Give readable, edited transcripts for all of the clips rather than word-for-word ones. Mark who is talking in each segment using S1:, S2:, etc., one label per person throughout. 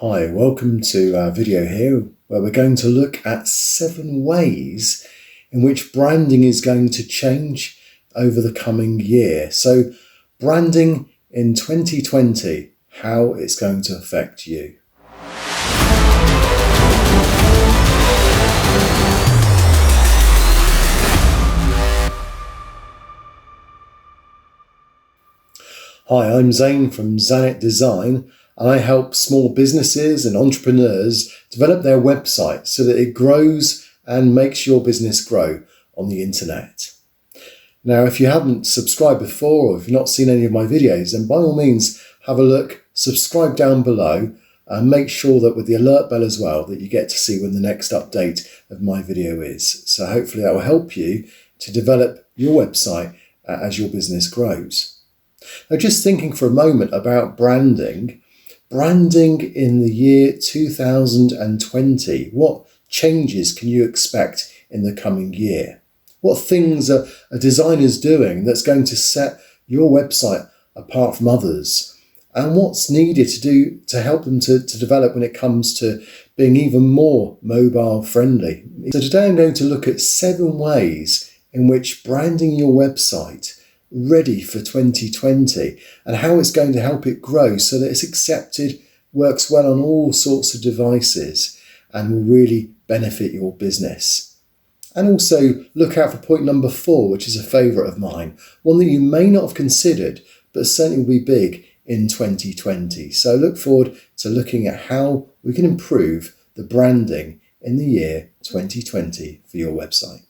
S1: Hi, welcome to our video here where we're going to look at 7 ways in which branding is going to change over the coming year. So branding in 2020, how it's going to affect you. Hi, I'm Zane from Zanet Design. I help small businesses and entrepreneurs develop their website so that it grows and makes your business grow on the internet. Now, if you haven't subscribed before or if you've not seen any of my videos, then by all means have a look, subscribe down below and make sure that with the alert bell as well that you get to see when the next update of my video is. So hopefully that will help you to develop your website as your business grows. Now, just thinking for a moment about branding in the year 2020, what changes can you expect in the coming year? What things are designers doing that's going to set your website apart from others? And what's needed to do to help them to develop when it comes to being even more mobile friendly? So today I'm going to look at 7 ways in which branding your website ready for 2020 and how it's going to help it grow so that it's accepted, works well on all sorts of devices and will really benefit your business. And also look out for point number 4, which is a favourite of mine, one that you may not have considered but certainly will be big in 2020. So look forward to looking at how we can improve the branding in the year 2020 for your website.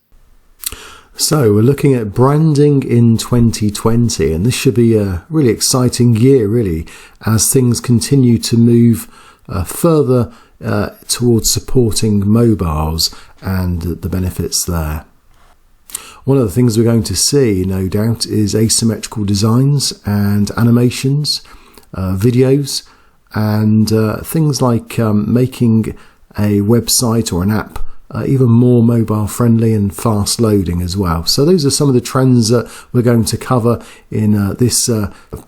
S2: So we're looking at branding in 2020, and this should be a really exciting year, really, as things continue to move further towards supporting mobiles and the benefits there. One of the things we're going to see, no doubt, is asymmetrical designs and animations, videos, and things like making a website or an app even more mobile friendly and fast loading as well. So those are some of the trends that we're going to cover in this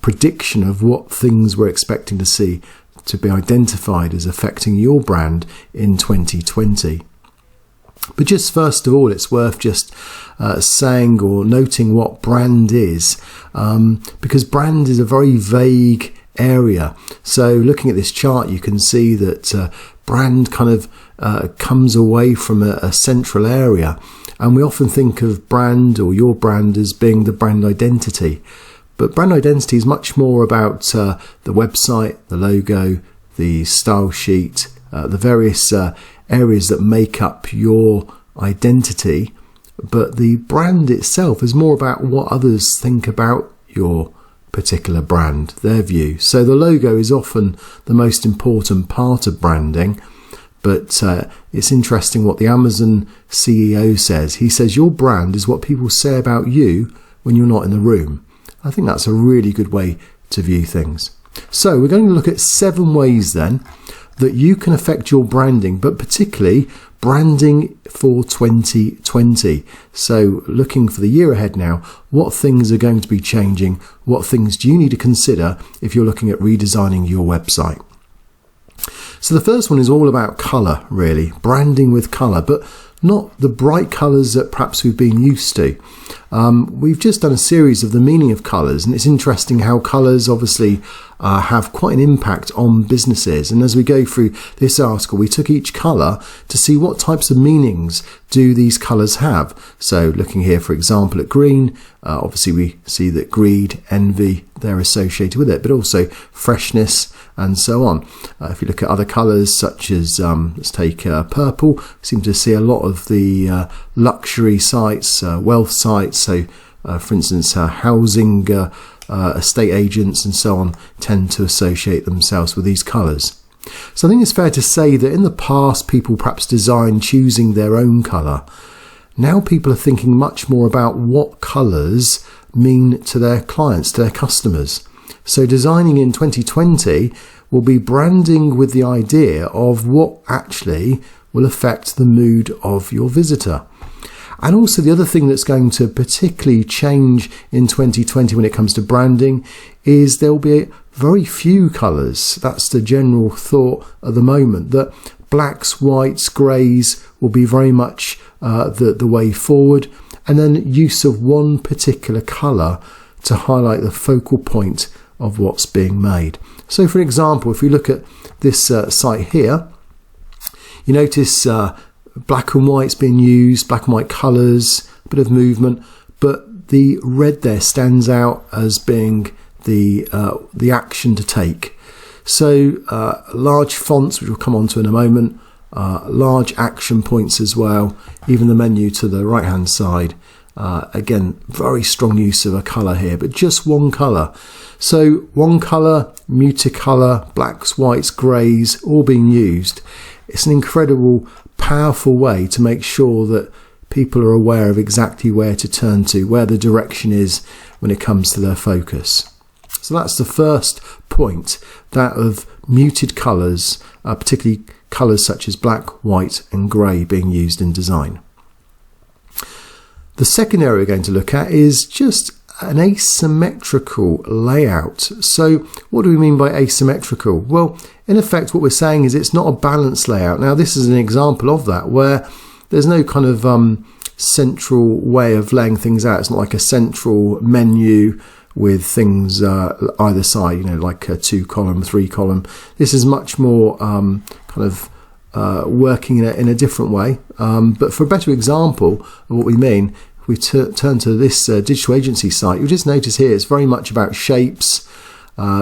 S2: prediction of what things we're expecting to see to be identified as affecting your brand in 2020. But just first of all, it's worth just saying or noting what brand is, because brand is a very vague area. So looking at this chart, you can see that brand kind of comes away from a central area, and we often think of brand or your brand as being the brand identity, but brand identity is much more about the website, the logo, the style sheet, the various areas that make up your identity. But the brand itself is more about what others think about your particular brand, their view. So the logo is often the most important part of branding. But it's interesting what the Amazon CEO says. He says your brand is what people say about you when you're not in the room. I think that's a really good way to view things. So we're going to look at 7 ways then that you can affect your branding, but particularly branding for 2020. So looking for the year ahead now, what things are going to be changing? What things do you need to consider if you're looking at redesigning your website? So the first one is all about colour, really, branding with colour, but not the bright colours that perhaps we've been used to. We've just done a series of the meaning of colours, and it's interesting how colours obviously have quite an impact on businesses. And as we go through this article, we took each colour to see what types of meanings do these colours have. So looking here, for example, at green, obviously we see that greed, envy, they're associated with it, but also freshness and so on. If you look at other colours such as, let's take purple, we seem to see a lot of the luxury sites, wealth sites. So for instance, housing estate agents and so on tend to associate themselves with these colours. So I think it's fair to say that in the past people perhaps designed choosing their own colour. Now people are thinking much more about what colours mean to their clients, to their customers. So designing in 2020 will be branding with the idea of what actually will affect the mood of your visitor. And also the other thing that's going to particularly change in 2020 when it comes to branding is there will be very few colours. That's the general thought at the moment, that blacks, whites, greys will be very much the way forward, and then use of one particular colour to highlight the focal point of what's being made. So for example, if we look at this site here, you notice black and white's being used, black and white colours, a bit of movement, but the red there stands out as being the action to take. So large fonts, which we'll come on to in a moment, large action points as well, even the menu to the right hand side. Again, very strong use of a colour here, but just one colour. So one colour, multicolour, blacks, whites, greys, all being used. It's an incredible, powerful way to make sure that people are aware of exactly where to turn to, where the direction is when it comes to their focus. So that's the first point, that of muted colours, particularly colours such as black, white and grey being used in design. The second area we're going to look at is just an asymmetrical layout. So what do we mean by asymmetrical? Well, in effect, what we're saying is it's not a balanced layout. Now, this is an example of that, where there's no kind of central way of laying things out. It's not like a central menu with things either side, you know, like a 2-column, 3-column. This is much more kind of working in a different way. But for a better example of what we mean, if we turn to this digital agency site, you'll just notice here it's very much about shapes.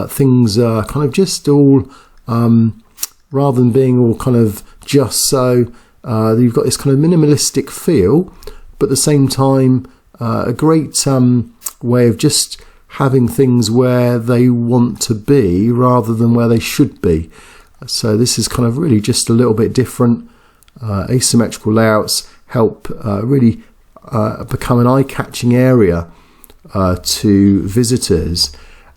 S2: Things are kind of just all, rather than being all kind of just so, you've got this kind of minimalistic feel, but at the same time, a great way of just having things where they want to be rather than where they should be. So this is kind of really just a little bit different. Asymmetrical layouts help really become an eye-catching area to visitors,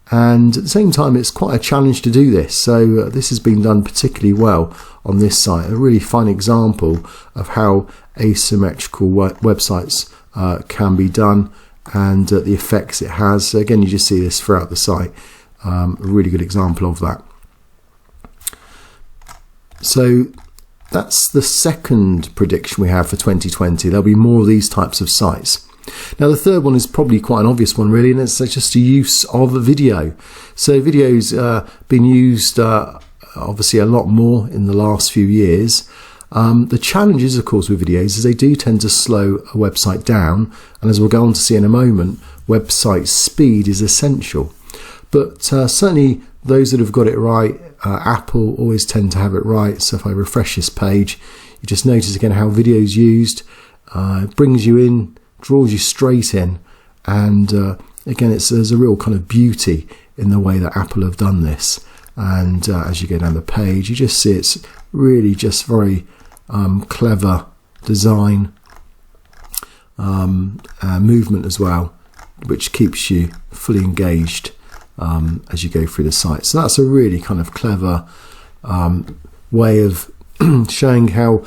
S2: and at the same time it's quite a challenge to do this. So this has been done particularly well on this site, a really fine example of how asymmetrical websites can be done and the effects it has. So again, you just see this throughout the site. A really good example of that. So that's the second prediction we have for 2020. There'll be more of these types of sites. Now, the third one is probably quite an obvious one, really, and it's just the use of video. So video's been used obviously a lot more in the last few years. The challenge is, of course, with videos is they do tend to slow a website down, and as we'll go on to see in a moment, website speed is essential. But certainly those that have got it right, Apple always tend to have it right. So if I refresh this page, you just notice again how video is used. It brings you in, draws you straight in, and again, there's a real kind of beauty in the way that Apple have done this. And as you go down the page, you just see it's really just very clever design, movement as well, which keeps you fully engaged as you go through the site. So that's a really kind of clever way of showing how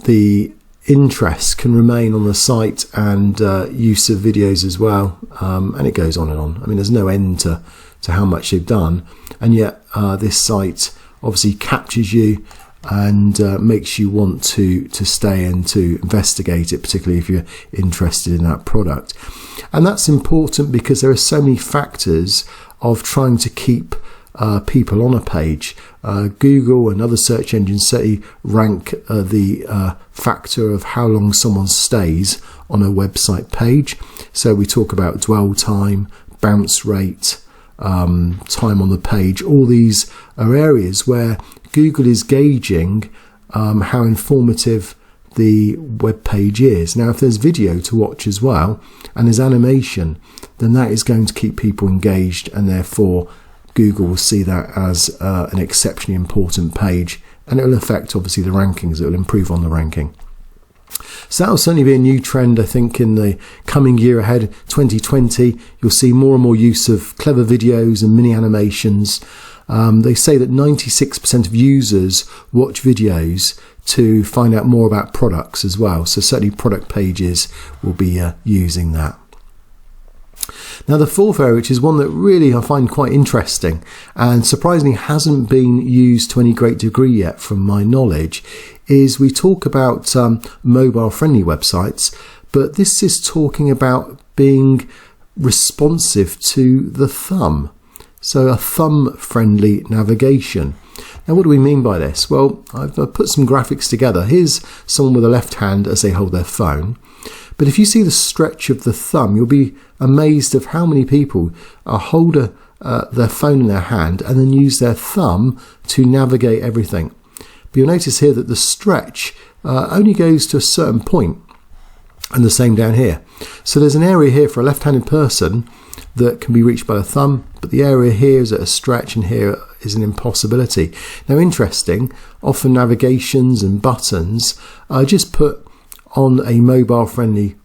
S2: the interest can remain on the site, and use of videos as well, and it goes on and on. I mean, there's no end to how much they've done, and yet this site obviously captures you and makes you want to stay and to investigate it, particularly if you're interested in that product. And that's important because there are so many factors of trying to keep people on a page. Google and other search engines certainly rank the factor of how long someone stays on a website page. So we talk about dwell time, bounce rate, time on the page. All these are areas where Google is gauging how informative the web page is. Now, if there's video to watch as well and there's animation, then that is going to keep people engaged, and therefore Google will see that as an exceptionally important page, and it will affect obviously the rankings. It will improve on the ranking. So that will certainly be a new trend, I think, in the coming year ahead, 2020. You'll see more and more use of clever videos and mini animations. They say that 96% of users watch videos to find out more about products as well. So certainly product pages will be using that. Now the fourth area, which is one that really I find quite interesting and surprisingly hasn't been used to any great degree yet from my knowledge, is we talk about mobile friendly websites, but this is talking about being responsive to the thumb. So a thumb friendly navigation. Now what do we mean by this? Well, I've put some graphics together. Here's someone with a left hand as they hold their phone. But if you see the stretch of the thumb, you'll be amazed of how many people hold their phone in their hand and then use their thumb to navigate everything. But you'll notice here that the stretch only goes to a certain point, and the same down here. So there's an area here for a left-handed person that can be reached by the thumb, but the area here is at a stretch and here is an impossibility. Now interesting, often navigations and buttons are just put on a mobile friendly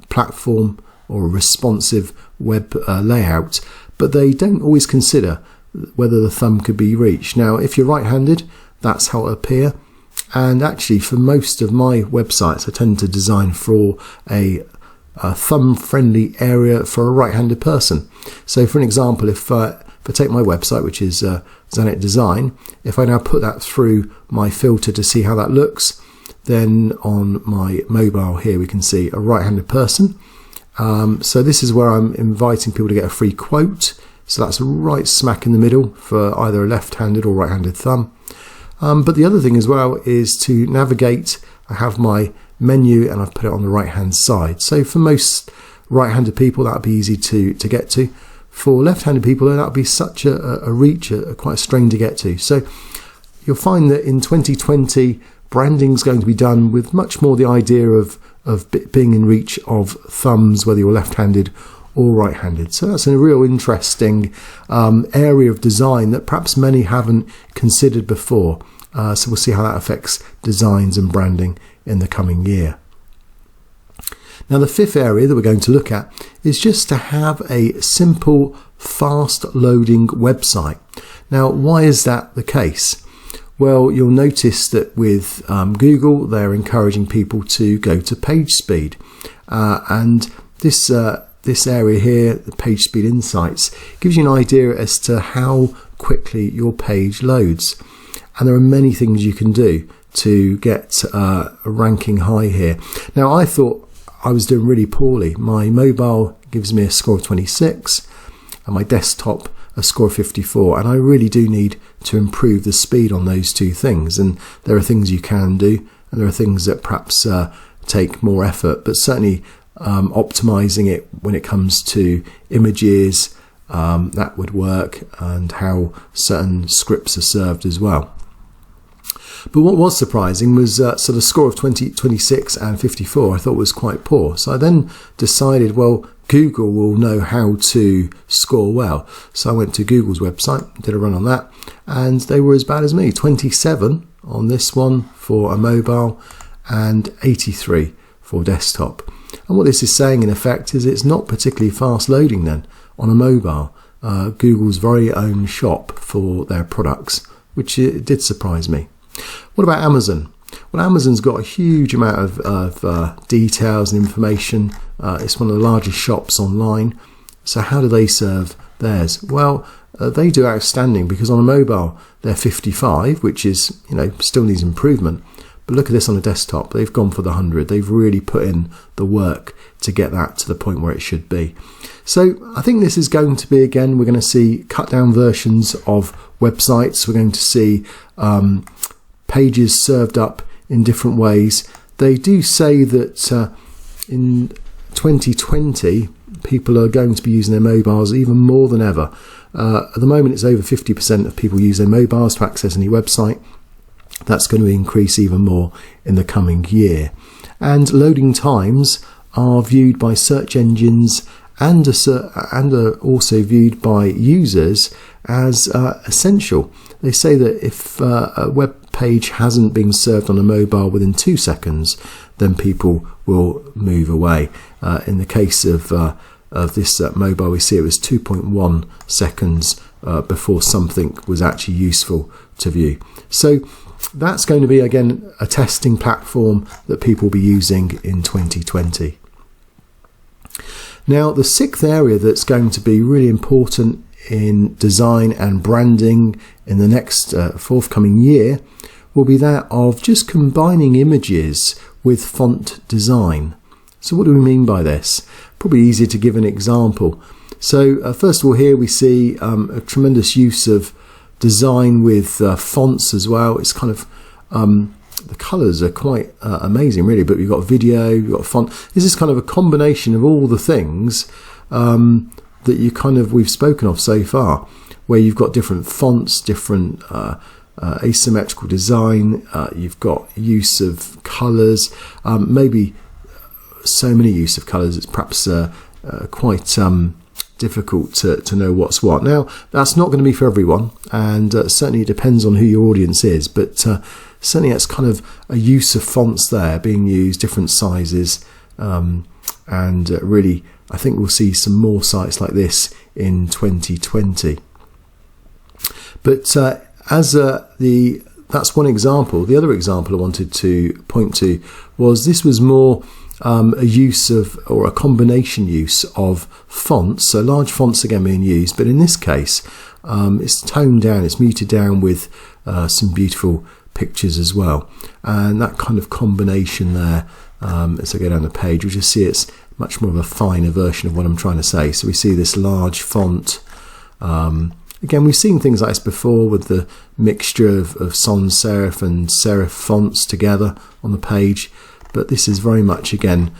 S2: platform or a responsive web layout, but they don't always consider whether the thumb could be reached. Now if you're right-handed, that's how it'll appear, and actually for most of my websites I tend to design for a thumb friendly area for a right-handed person. So for an example, if I take my website, which is Zanet Design, if I now put that through my filter to see how that looks, then on my mobile here we can see a right-handed person. So this is where I'm inviting people to get a free quote. So that's right smack in the middle for either a left-handed or right-handed thumb. But the other thing as well is to navigate. I have my menu and I've put it on the right-hand side. So for most right-handed people that would be easy to get to. For left-handed people that would be such a reach, quite a strain to get to. So you'll find that in 2020 branding is going to be done with much more the idea of being in reach of thumbs, whether you're left-handed or right-handed. So that's a real interesting area of design that perhaps many haven't considered before. So we'll see how that affects designs and branding in the coming year. Now the fifth area that we're going to look at is just to have a simple, fast loading website. Now why is that the case? Well, you'll notice that with Google, they're encouraging people to go to page speed. And this area here, the page speed insights, gives you an idea as to how quickly your page loads. And there are many things you can do to get a ranking high here. Now, I thought I was doing really poorly. My mobile gives me a score of 26 and my desktop a score of 54, and I really do need to improve the speed on those two things. And there are things you can do, and there are things that perhaps take more effort, but certainly optimizing it when it comes to images, that would work, and how certain scripts are served as well. But what was surprising was so the score of 26 and 54 I thought was quite poor. So I then decided, well, Google will know how to score well. So I went to Google's website, did a run on that, and they were as bad as me. 27 on this one for a mobile and 83 for desktop. And what this is saying in effect is it's not particularly fast loading then on a mobile. Google's very own shop for their products, which it did surprise me. What about Amazon? Well, Amazon's got a huge amount of details and information. It's one of the largest shops online. So how do they serve theirs? Well, they do outstanding, because on a mobile they're 55, which is, still needs improvement. But look at this on a desktop. They've gone for the 100. They've really put in the work to get that to the point where it should be. So I think this is going to be, again, we're going to see cut down versions of websites. We're going to see pages served up in different ways. They do say that in 2020 people are going to be using their mobiles even more than ever. At the moment it's over 50% of people use their mobiles to access any website. That's going to increase even more in the coming year. And loading times are viewed by search engines and are also viewed by users as essential. They say that if a web page hasn't been served on a mobile within 2 seconds, then people will move away. In the case of this mobile, we see it was 2.1 seconds before something was actually useful to view. So that's going to be, again, a testing platform that people will be using in 2020. Now, the sixth area that's going to be really important in design and branding in the next forthcoming year will be that of just combining images with font design. So what do we mean by this? Probably easier to give an example. So first of all, here we see a tremendous use of design with fonts as well. It's kind of the colours are quite amazing, really. But you've got video, you've got font. This is kind of a combination of all the things that we've spoken of so far, where you've got different fonts, different asymmetrical design. You've got use of colours, maybe so many use of colours. It's perhaps quite difficult to know what's what. Now, that's not going to be for everyone, and certainly it depends on who your audience is, but certainly that's kind of a use of fonts there being used, different sizes, and really I think we'll see some more sites like this in 2020. But that's one example. The other example I wanted to point to was this was more a use of, or a combination use of fonts. So large fonts again being used, but in this case it's toned down, it's muted down with some beautiful pictures as well. And that kind of combination there, as I go down the page, we just see it's much more of a finer version of what I'm trying to say. So we see this large font. Again, we've seen things like this before with the mixture of sans serif and serif fonts together on the page. But this is very much, again,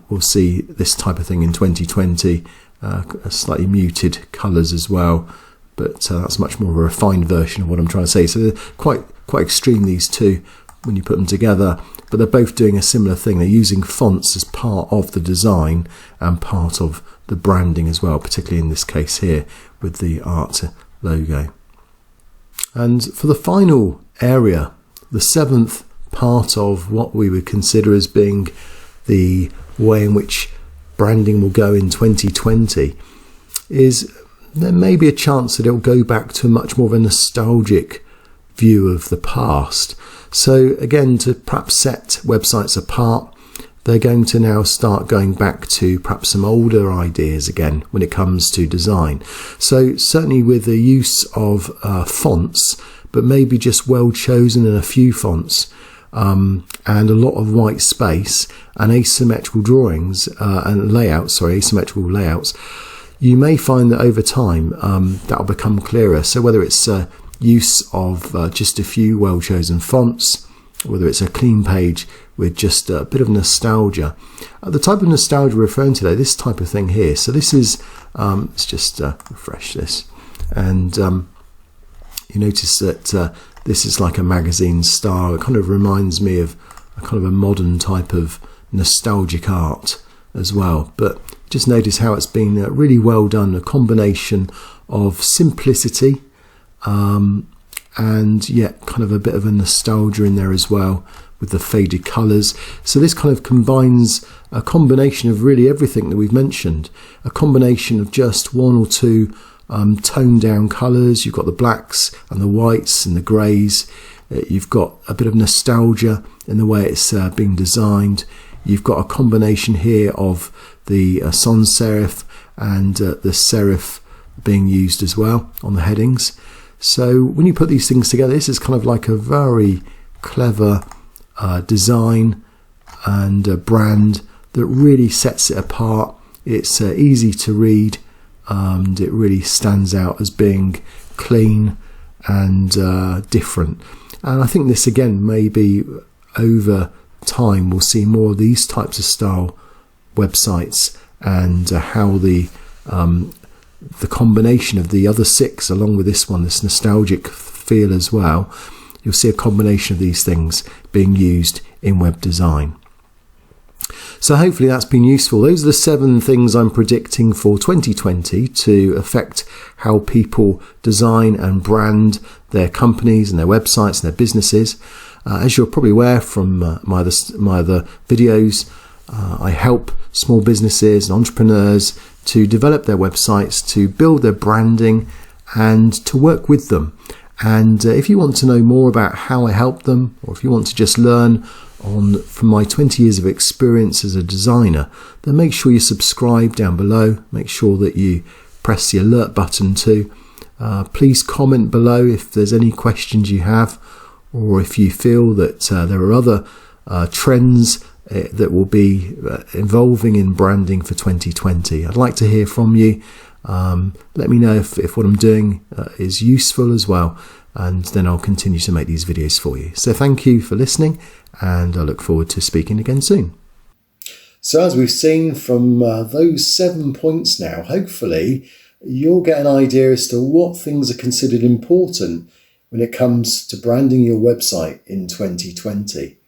S2: we'll see this type of thing in 2020, slightly muted colours as well. But that's much more of a refined version of what I'm trying to say. So they're quite extreme, these two, when you put them together. But they're both doing a similar thing. They're using fonts as part of the design and part of the branding as well, particularly in this case here with the art logo. And for the final area, the seventh part of what we would consider as being the way in which branding will go in 2020 is there may be a chance that it'll go back to much more of a nostalgic view of the past. So again, to perhaps set websites apart, they're going to now start going back to perhaps some older ideas again when it comes to design. So certainly with the use of fonts, but maybe just well chosen and a few fonts, and a lot of white space and asymmetrical drawings and layouts, asymmetrical layouts, you may find that over time that will become clearer. So whether it's use of just a few well chosen fonts, whether it's a clean page with just a bit of nostalgia. The type of nostalgia we're referring to today, this type of thing here. So this is, let's just refresh this. And you notice that this is like a magazine style. It kind of reminds me of a kind of a modern type of nostalgic art as well. But just notice how it's been really well done. A combination of simplicity and yet kind of a bit of a nostalgia in there as well with the faded colours. So this kind of combines a combination of really everything that we've mentioned. A combination of just one or two toned down colours. You've got the blacks and the whites and the greys. You've got a bit of nostalgia in the way it's being designed. You've got a combination here of the sans serif and the serif being used as well on the headings. So when you put these things together, this is kind of like a very clever design and brand that really sets it apart. It's easy to read and it really stands out as being clean and different. And I think this again maybe over time we'll see more of these types of style websites and how the combination of the other six along with this one, this nostalgic feel as well, you'll see a combination of these things being used in web design. So hopefully that's been useful. Those are the 7 things I'm predicting for 2020 to affect how people design and brand their companies and their websites and their businesses. As you're probably aware from my other videos, I help small businesses and entrepreneurs to develop their websites, to build their branding and to work with them. And if you want to know more about how I help them, or if you want to just learn from my 20 years of experience as a designer, then make sure you subscribe down below. Make sure that you press the alert button too. Please comment below if there's any questions you have, or if you feel that there are other trends that will be evolving in branding for 2020. I'd like to hear from you. Let me know if what I'm doing is useful as well, and then I'll continue to make these videos for you. So thank you for listening, and I look forward to speaking again soon.
S1: So as we've seen from those 7 points now, hopefully you'll get an idea as to what things are considered important when it comes to branding your website in 2020.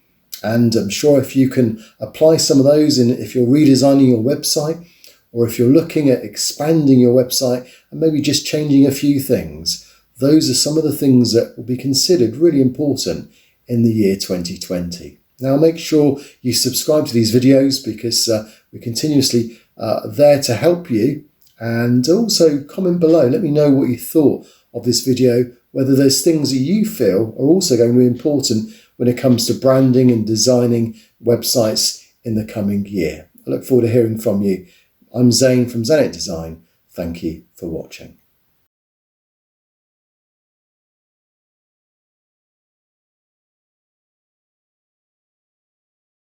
S1: And I'm sure if you can apply some of those if you're redesigning your website, or if you're looking at expanding your website and maybe just changing a few things, those are some of the things that will be considered really important in the year 2020. Now make sure you subscribe to these videos, because we're continuously there to help you. And also comment below, let me know what you thought of this video, whether there's things that you feel are also going to be important when it comes to branding and designing websites in the coming year. I look forward to hearing from you. I'm Zane from Zanet Design. Thank you for watching.